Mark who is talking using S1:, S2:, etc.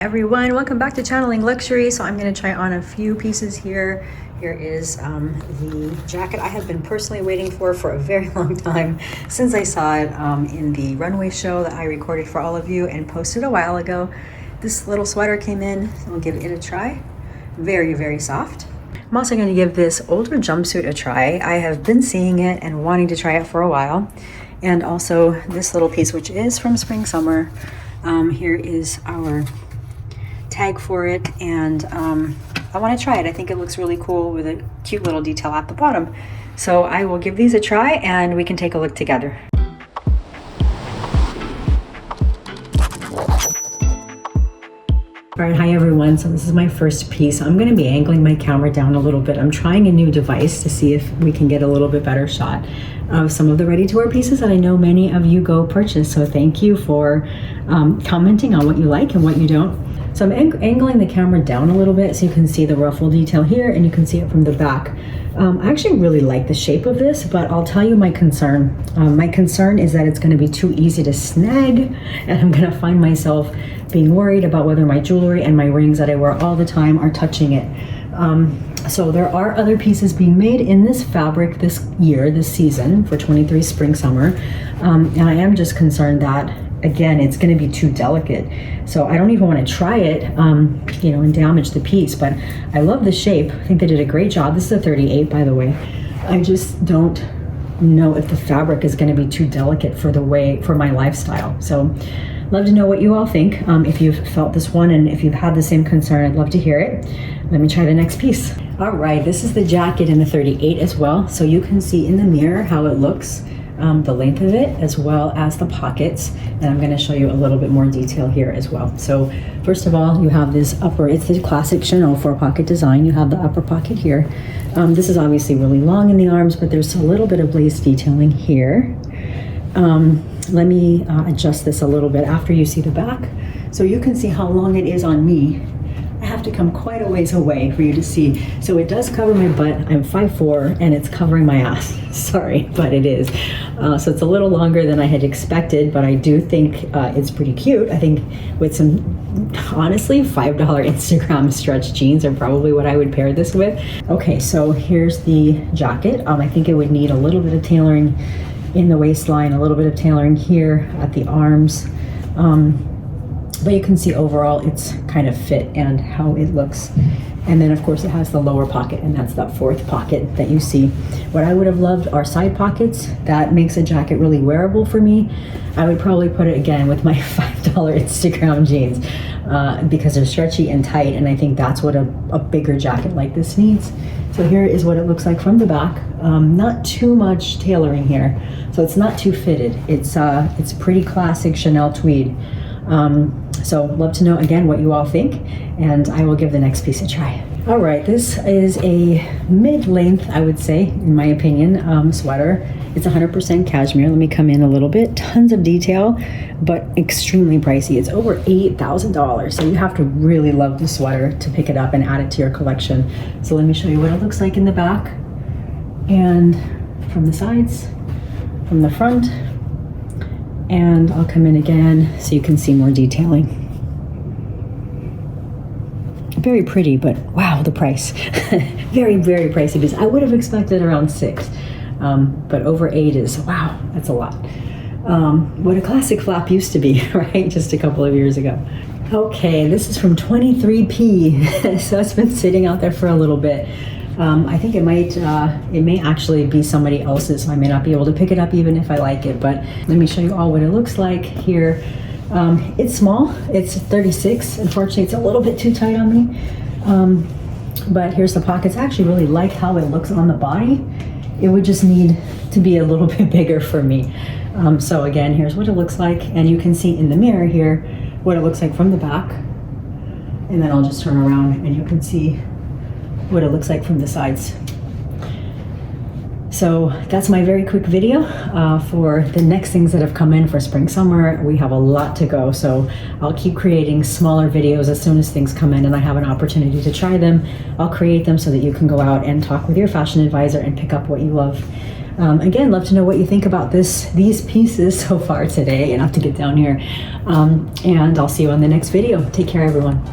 S1: Everyone, welcome back to Channeling Luxury. So I'm going to try on a few pieces here. Here is the jacket I have been personally waiting for a very long time, since I saw it in the runway show that I recorded for all of you and posted a while ago. This little sweater came in, so we'll give it a try. Very, very soft. I'm also going to give this older jumpsuit a try. I have been seeing it and wanting to try it for a while. And also this little piece, which is from spring summer. Here is our tag for it, and I want to try it. I think it looks really cool with a cute little detail at the bottom. So I will give these a try and we can take a look together. All right, hi everyone. So this is my first piece. I'm going to be angling my camera down a little bit. I'm trying a new device to see if we can get a little bit better shot of some of the ready-to-wear pieces that I know many of you go purchase. So thank you for commenting on what you like and what you don't. So I'm angling the camera down a little bit so you can see the ruffle detail here and you can see it from the back. I actually really like the shape of this, but I'll tell you my concern. My concern is that it's going to be too easy to snag, and I'm going to find myself being worried about whether my jewelry and my rings that I wear all the time are touching it. So there are other pieces being made in this fabric this year, this season for 23 spring summer. And I am just concerned that, again, it's going to be too delicate. So I don't even want to try it, and damage the piece, but I love the shape. I think they did a great job. This is a 38, by the way. I just don't know if the fabric is going to be too delicate for my lifestyle. So love to know what you all think. If you've felt this one and if you've had the same concern, I'd love to hear it. Let me try the next piece. All right, this is the jacket in the 38 as well. So you can see in the mirror how it looks, the length of it, as well as the pockets. And I'm going to show you a little bit more detail here as well. So first of all, you have this upper, it's the classic Chanel 4-pocket design. You have the upper pocket here. This is obviously really long in the arms, but there's a little bit of lace detailing here. Let me adjust this a little bit after you see the back, so you can see how long it is on me. I have to come quite a ways away for you to see. So it does cover my butt. I'm 5'4", and it's covering my ass. Sorry, but it is. So it's a little longer than I had expected, but I do think it's pretty cute. I think with some, honestly, $5 Instagram stretch jeans are probably what I would pair this with. Okay, so here's the jacket. I think it would need a little bit of tailoring in the waistline, a little bit of tailoring here at the arms. But you can see overall it's kind of fit and how it looks. And then of course it has the lower pocket, and that's that 4th pocket that you see. What I would have loved are side pockets. That makes a jacket really wearable for me. I would probably put it again with my $5 Instagram jeans because they're stretchy and tight, and I think that's what a bigger jacket like this needs. So here is what it looks like from the back. Not too much tailoring here, so it's not too fitted. It's pretty classic Chanel tweed. So love to know again what you all think, and I will give the next piece a try. All right, this is a mid-length, I would say, in my opinion, sweater. It's 100% cashmere. Let me come in a little bit. Tons of detail, but extremely pricey. It's over $8,000, so you have to really love the sweater to pick it up and add it to your collection. So let me show you what it looks like in the back, and from the sides, from the front. And I'll come in again so you can see more detailing. Very pretty, but wow, the price. Very, very pricey, because I would have expected around $6, but over $8 is, wow, that's a lot. What a classic flap used to be, right? Just a couple of years ago. Okay, this is from 23P, so it's been sitting out there for a little bit. I think it may actually be somebody else's, so I may not be able to pick it up even if I like it, but let me show you all what it looks like here. It's small, it's 36. Unfortunately, it's a little bit too tight on me. But here's the pockets. I actually really like how it looks on the body. It would just need to be a little bit bigger for me. So again, here's what it looks like, and you can see in the mirror here what it looks like from the back. And then I'll just turn around and you can see what it looks like from the sides. So that's my very quick video for the next things that have come in for spring summer. We have a lot to go, so I'll keep creating smaller videos as soon as things come in and I have an opportunity to try them. I'll create them so that you can go out and talk with your fashion advisor and pick up what you love. Again, love to know what you think about these pieces so far today. Enough to get down here. And I'll see you on the next video. Take care, everyone.